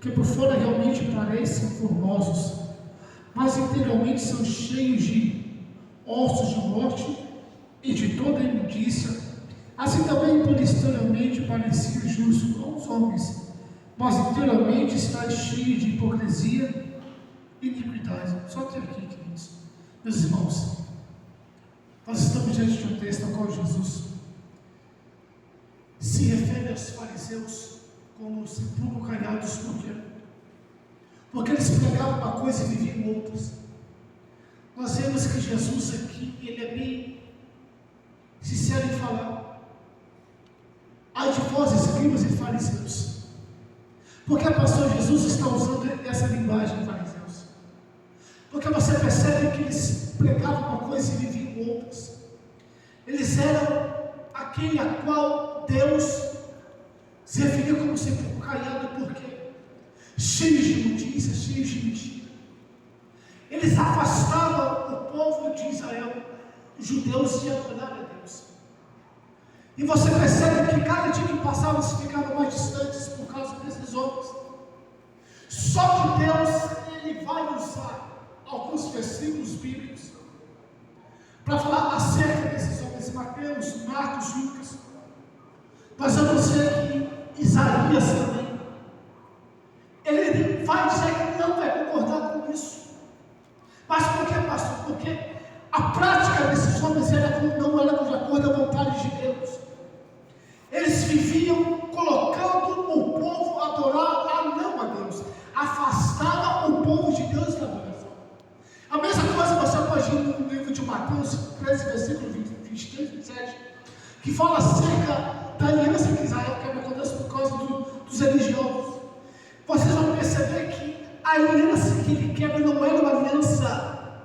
que por fora realmente parecem formosos, mas interiormente são cheios de ossos de morte e de toda imundícia. Assim também por exteriormente parecia justo aos homens, mas interiormente está cheio de hipocrisia e iniquidade. Só até aqui, queridos. Meus irmãos, nós estamos diante de um texto ao qual Jesus se refere aos fariseus como sepulcro caiados. Por quê? Porque eles pregavam uma coisa e viviam outras. Nós vemos que Jesus aqui, ele é bem sincero em falar: ai de vós, escribas e fariseus. Porque o pastor Jesus está usando essa linguagem, fariseus? Porque você percebe que eles pregavam uma coisa e viviam outras. Eles eram aquele a qual Deus se referia como sepulcro caiado. Por quê? Cheios de imundícia, cheios de mentira. Eles afastavam o povo de Israel, os judeus, de adorar a Deus. E você percebe que cada dia que passava eles ficavam mais distantes por causa desses homens. Só que Deus, ele vai usar alguns versículos bíblicos para falar acerca desses homens. Mateus, Marcos, Lucas. Nós vamos ver que Isaías também, ele vai dizer que não vai concordar com isso. Mas por que, pastor? Porque a prática desses homens não era de acordo à vontade de Deus. Eles viviam colocando o povo a adorar a não a Deus, afastava o povo de Deus da adoração. A mesma coisa você pode ir no livro de Mateus 13, versículo 23, 27, que fala acerca da aliança que Israel quer acontece por causa dos religiosos. Vocês vão perceber que a aliança que ele quebra não era uma aliança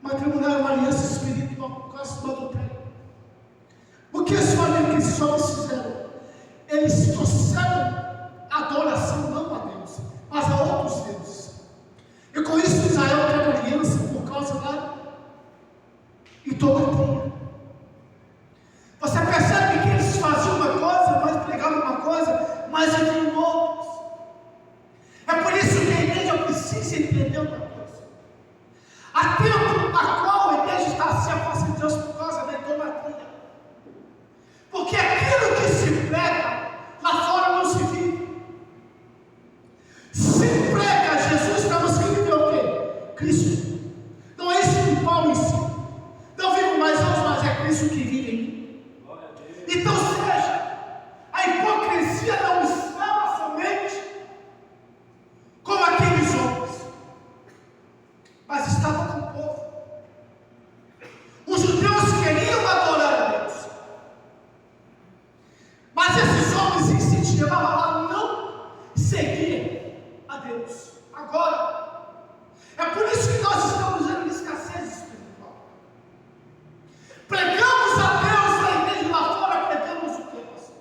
matrimonial, era uma aliança espiritual, por causa de uma doutrina. O que esses homens fizeram? Eles trouxeram adoração não a Deus, mas a outros deuses. E com isso Israel quebra a aliança por causa da idolatria. Você percebe que eles faziam uma coisa, mas pregavam uma coisa, mas viviam outros. É por isso que a igreja precisa entender uma coisa. Há tempo a qual a igreja está se afastando de Deus por causa da idolatria. Porque aquilo que se prega lá fora não se vive. Se prega Jesus, para você viver o quê? Cristo. Não é espiritual em si. Não vivo mais eu, mas é Cristo que vive em mim. Então, seja, a hipocrisia não estava somente como aqueles homens, mas estava com o povo. Os judeus queriam adorar a Deus, mas esses homens incentivavam a não seguir a Deus. Agora, é por isso que nós estamos vendo escassez espiritual. Pregamos a Deus na igreja lá fora, pregamos o que, pastor?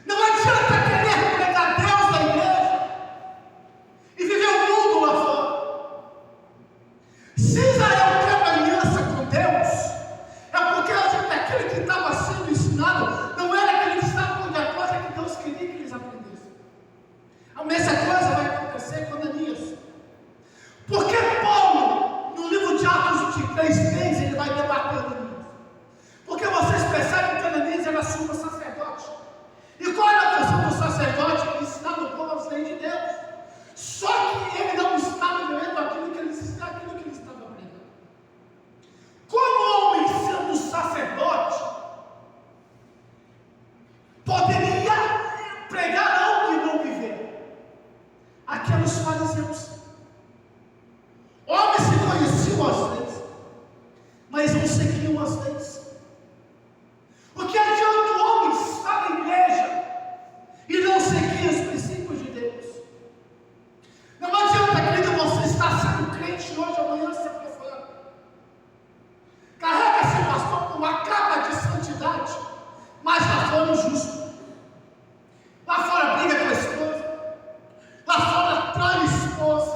Não adianta querer pregar Deus na igreja e viver o mundo lá fora. Se Israel quebra aliança com Deus, é porque aquilo que estava sendo ensinado não era aquilo que estava de acordo que Deus queria que eles aprendessem. A mesma coisa vai acontecer com Ananias. Porque Paulo, no livro de Atos 23:3, ele vai debater Ananias. Porque vocês percebem que Ananias era sumo sacerdote. E qual era a função do sacerdote? Ensinar o povo as leis de Deus. Só que ele não estava vivendo aquilo que ele estava aprendendo. Como homem sendo sacerdote, poderia pregar algo e não viver? Aqueles fariseus, homens que conheciam as leis, mas não seguiam as leis. O que adianta o homem estar na igreja e não seguir os princípios de Deus? Não adianta, querido, você estar sendo crente hoje, amanhã você profana. Carrega-se, pastor, uma capa de santidade, mas lá fora é injusto. Lá fora briga com a esposa, lá fora trai a esposa,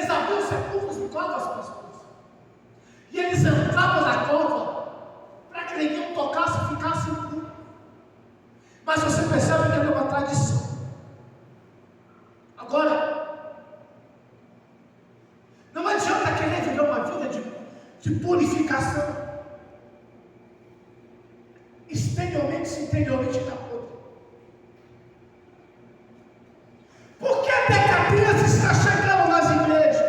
Eles abriam sepulcros em covas, pastores. E eles entravam na cova para que ninguém tocasse e ficasse impuro. Mas você percebe que era uma tradição. Agora, não adianta querer viver uma vida de purificação. Exteriormente, se interiormente está podre. Por que decadência está chegando nas igrejas?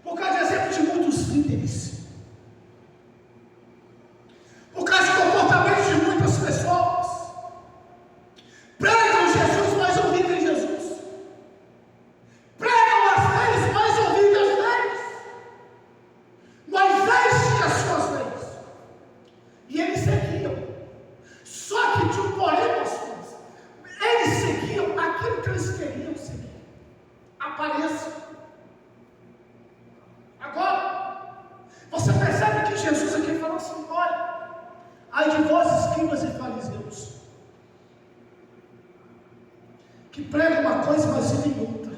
Por causa de exemplo de muitos líderes. Por causa de comportamento de muitas pessoas. Pregam Jesus, mas não vivem Jesus. Pregam as leis, mas não vivem as leis. Moisés tinha as suas leis. E eles seguiam. Só que tinha um porém, pastores. Eles seguiam aquilo que eles queriam seguir. Aparência. Agora, você percebe que Jesus aqui falou assim: olha, ai de vós, escribas e fariseus, que pregam uma coisa, mas vivem outra.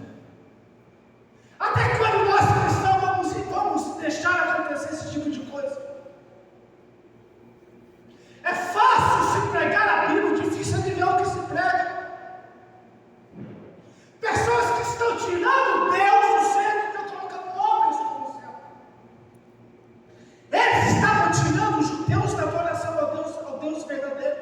Até quando nós cristãos vamos deixar acontecer esse tipo de coisa? É fácil se pregar a Bíblia, difícil é viver o que se prega. Pessoas que estão tirando Deus do centro e estão colocando homens no centro. Eles estavam tirando os judeus da adoração ao Deus verdadeiro.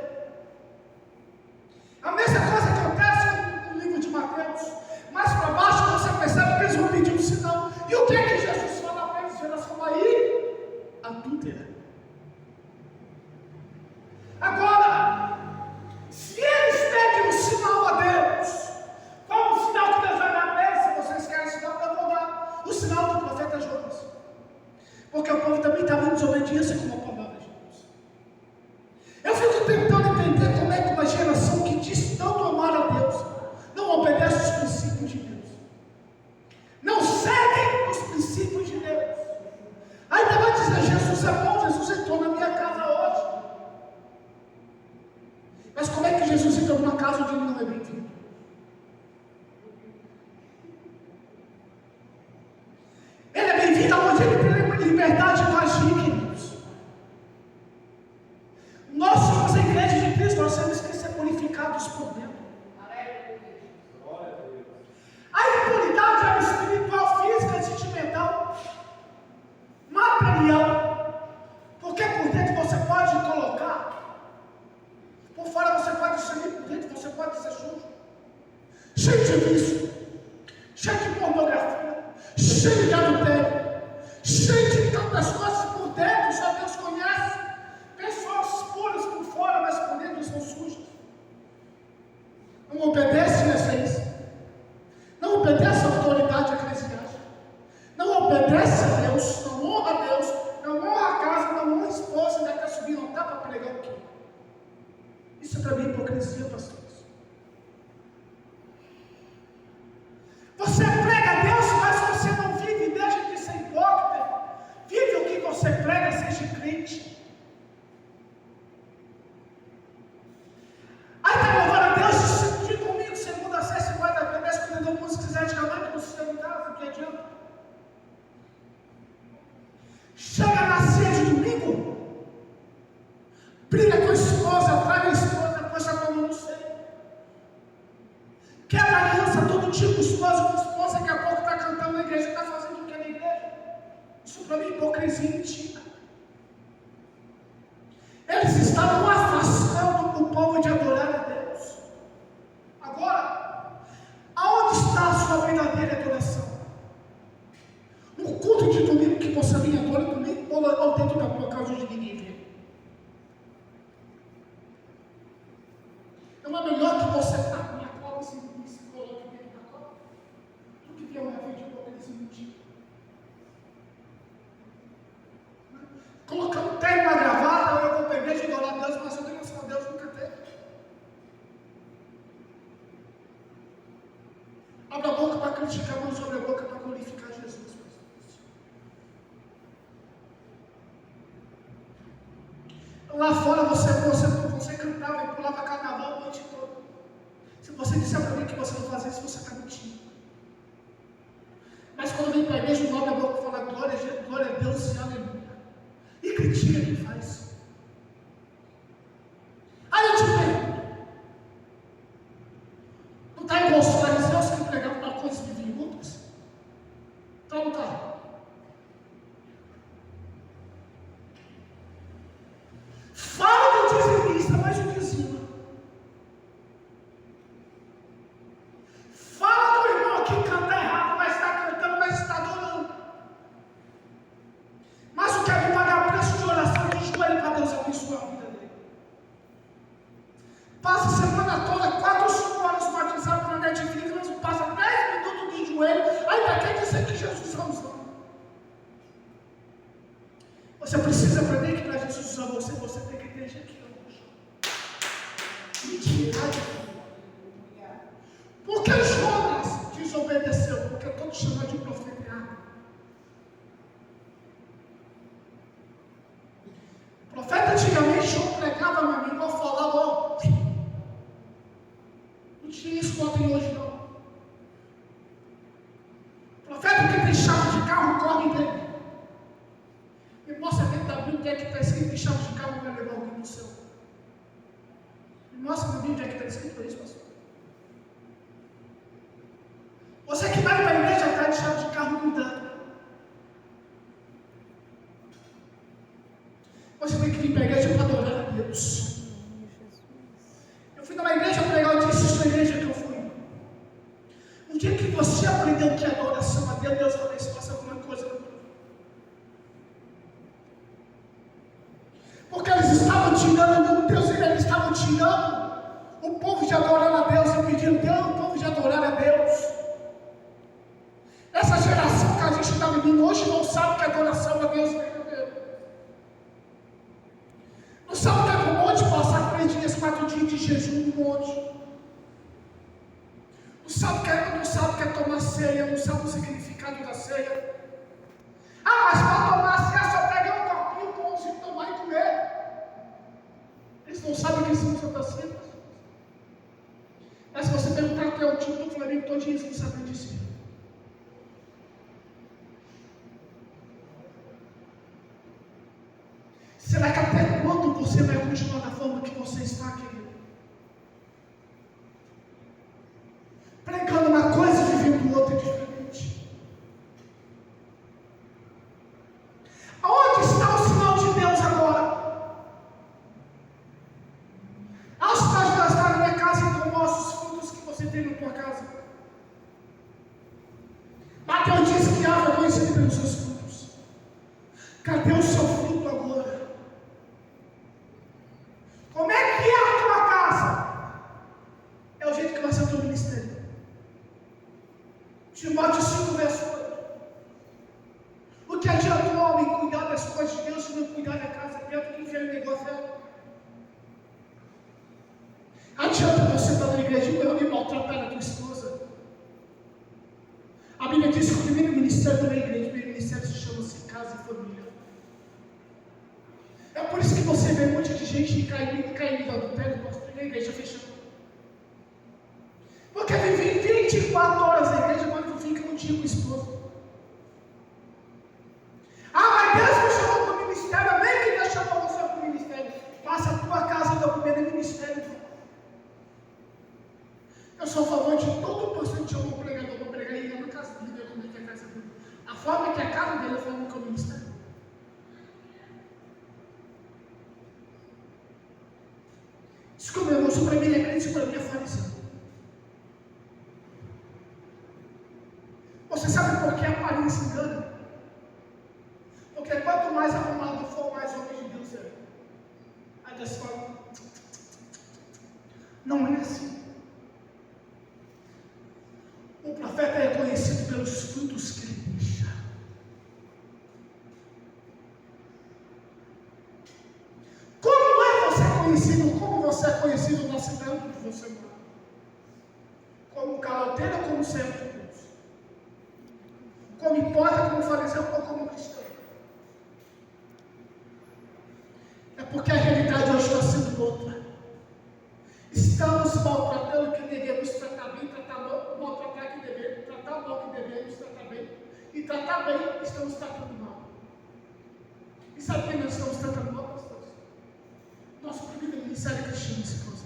A mesma coisa acontece no livro de Mateus. Mais para baixo você percebe que eles vão pedir um sinal. E o que é que Jesus fala para eles? Geração aí adúltera. Agora, se eles pedem um sinal a Deus, qual o sinal que Deus vai dar para eles? Se vocês querem sinal, eu vou dar o sinal do profeta Jonas. Porque o povo também está em desobediência com a palavra de Deus. Eu fico tentando entender como é que uma geração que diz tanto amar a Deus não obedece os princípios de Deus. Não segue os princípios de Deus. Ainda vai dizer: Jesus é bom, Jesus entrou na minha casa hoje. Mas como é que Jesus entra numa casa onde ele não é bem-vindo? Ele é bem-vindo onde ele tem liberdade de agir, queridos. Nós somos a igreja de Cristo, nós temos que ser purificados por dentro. A impunidade é espiritual, física, sentimental, material. Porque por dentro você pode colocar, por fora você pode sair, por dentro você pode ser sujo, cheio de vício, cheio de pornografia, cheio de adultério, cheio de tantas coisas por dentro, só Deus conhece. Pessoas puras por fora, mas por dentro são sujas. Não obedecem às leis, não obedece à autoridade eclesiástica, não obedece a Deus, não honra a Deus, não honra a casa, não honra a esposa, ainda quer subir no altar para pregar o quê? Isso é para mim hipocrisia, pastores. Você prega a Deus, mas você não vive, deixa de ser hipócrita. Vive o que você prega, seja crente. Aí está louvando a Deus de domingo, segunda, sexta, quarta-feira, escolhendo música exageramente no sistema em casa, o que adianta? Chega na ceia de domingo, briga com a esposa, trai a esposa, puxa a mão no seio. Quebra a aliança, todo tipo, esposa com esposa, daqui a pouco está cantando na igreja, está fazendo o que é na igreja. Isso para mim é hipocrisia mentira. Eles estavam afastando o povo de adorar a Deus. Agora, aonde está a sua verdadeira adoração? No culto de domingo que você vem adorar domingo, ou dentro da tua casa onde ninguém vê? Não é melhor que você está com a minha cobra e se coloque dentro da cobra do que ter uma vida de hipocrisia mentira. Colocando terno na gravata, eu vou para a igreja e adorar a Deus, mas eu tenho noção, Deus nunca teve. Abra a boca para criticar, mas sobre a boca para glorificar Jesus. Lá fora você cantava e pulava carnaval a noite toda. Se você disser para mim que você não fazia isso, você está mentindo. Mas quando vem para a igreja, o nome é boca fala glória a Deus e aleluia. E critica quem faz. Aí eu te pergunto, não está igual os fariseus que pregavam uma coisa e viviam em outras? Então não está. Fala do dizimista, mas o dizima. Fala do irmão que canta errado, mas está cantando, mas está adorando. Mas o que é pagar preço de oração de joelho para Deus abençoar a vida dele. Passa a semana toda, 4 ou 5 horas no WhatsApp, na Netflix, mas passa 10 minutos de joelho, ainda quer dizer que Jesus ama. Você precisa aprender que para Jesus usar você tem que ter gente que ama. Mentira. Por que Jonas desobedeceu? Porque todos chamam de profeta errado. O profeta antigamente não pregava, meu amigo, não falava, ó. Não tinha isso como tem hoje, não. O profeta que tem chave de carro, corre dele. Me mostra dentro da Bíblia onde é que está escrito que chave de carro vai levar alguém no céu. Me mostra na Bíblia onde é que está escrito isso, pastor. Você que vai para a igreja está de chave de carro, cuidado. Você tem que vir para a igreja para adorar a Deus. Eu fui numa igreja pregar, eu disse isso na igreja que eu fui. Um dia que você aprendeu que é adoração a Deus, Deus vai fazer alguma coisa na tua vida. Porque eles estavam tirando Deus, eles estavam tirando o povo de adorar a Deus e pedindo Deus, o povo de adorar a Deus. Essa geração que a gente está vivendo hoje não sabe que a adoração a Deus é verdadeira. Não sabe o que é um monte, passar 3 dias, 4 dias de jejum no monte. Não sabe o que é tomar ceia, não sabe o significado da ceia. Ah, mas para tomar a ceia só pegar um copinho, pãozinho, tomar e comer. Eles não sabem o que são Santa Ceia. Mas se você perguntar até o time do Flamengo, todos eles não sabem disso. Será que até quando você vai continuar da forma que você está, querido? Pregando uma coisa e vivendo outra diferente. Aonde está o sinal de Deus agora? Aos pais das da minha casa, então mostra os frutos que você tem na tua casa. Mateus diz que a árvore é conhecida pelos seus frutos. Cadê o seu fruto agora? Como é que é a tua casa? É o jeito que vai ser o teu ministério. Timóteo 5, verso 8. O que adianta o homem cuidar das coisas de Deus se não cuidar da casa dentro que enfiar o negócio dela? Adianta você estar na igreja e maltratar a tua esposa. A Bíblia diz que o primeiro ministério da igreja, o primeiro ministério se chama-se casa e família. É por isso que você vê um monte de gente caindo no adultério, pastor, na igreja fechando. Porque vive 24 horas na igreja, mas não fica um dia com o esposo. Ah, mas Deus me chamou para o ministério, nem que Deus chamou você para o ministério. Passa a tua casa do primeiro ministério. Eu sou a favor de todo pastor que chamou um pregador para pregar e ir na casa dele, ver como é que é a casa dele. A forma que é a casa dele, a forma que é o ministério. Desculpa, meu irmão, isso para mim é crente, isso para mim é fariseu. Você sabe por que a aparência engana? Porque quanto mais arrumado for, mais homem de Deus é. Aí Deus fala, não é assim. O profeta é conhecido pelos frutos que ele deixa. Como você é conhecido na cidade onde você mora? Como caloteiro ou como servo de Deus? Como hipócrita, como fariseu ou como cristão? É porque a realidade hoje está sendo outra. Estamos maltratando quem devemos tratar bem, tratar mal que devemos tratar bem, tratar bem, estamos tratando mal. E sabe quem nós estamos tratando mal, pastores? Nosso primeiro ministério cristão se causa.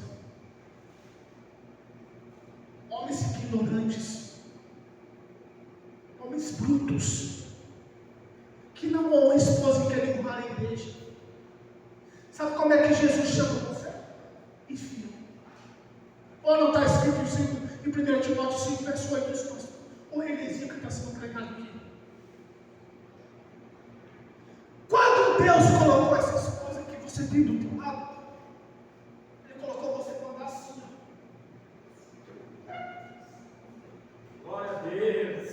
Homens ignorantes, homens brutos, que não amam a esposa e querem honrar a igreja. Sabe como é que Jesus chama você? Infiel. Ou não está escrito em 1 Timóteo 5, verso 8, pastor? Ou heresia que está sendo pregado aqui. Quando Deus colocou essa esposa que você tem do teu lado, Ele colocou você para andar assim. Glória a Deus.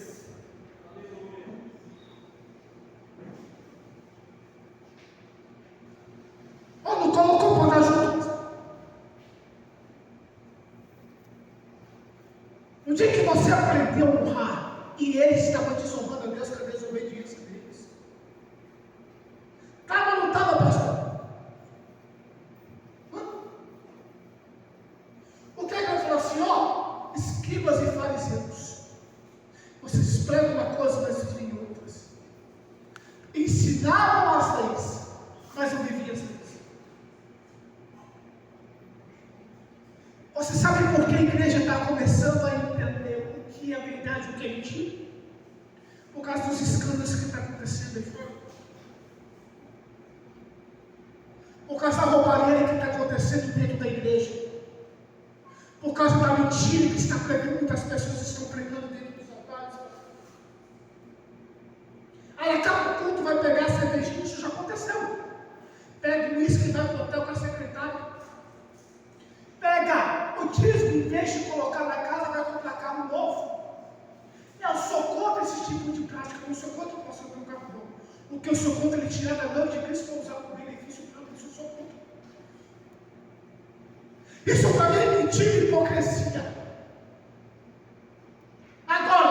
Aleluia. Ou não colocou para andar junto. No dia que você aprendeu a honrar, e Ele estava desonrando a Deus com a desobediência deles. Estava ou não estava, pastor? O que é que ele falou assim, ó? Escribas e fariseus. Vocês pregam uma coisa, mas vivem outras. Ensinavam as leis, mas não viviam as leis. Você sabe por que a igreja está começando a entender o que é verdade e o que é mentira? Por causa dos escândalos que estão acontecendo aí fora. Por causa da roubalheira que está acontecendo dentro da igreja. Por causa da mentira que está pregando, muitas pessoas estão pregando dentro dos altares. Aí acaba o culto, vai pegar a cervejinha, isso já aconteceu. Pega o uísque e vai para o hotel com a secretária. Pega o dízimo, em vez de colocar na casa, vai comprar carro novo. Eu sou contra esse tipo de prática, eu não sou contra o pastor ter um carro novo. O que eu sou contra ele tirar da mão de Cristo para usar o benefício próprio, isso eu sou contra. Isso para mim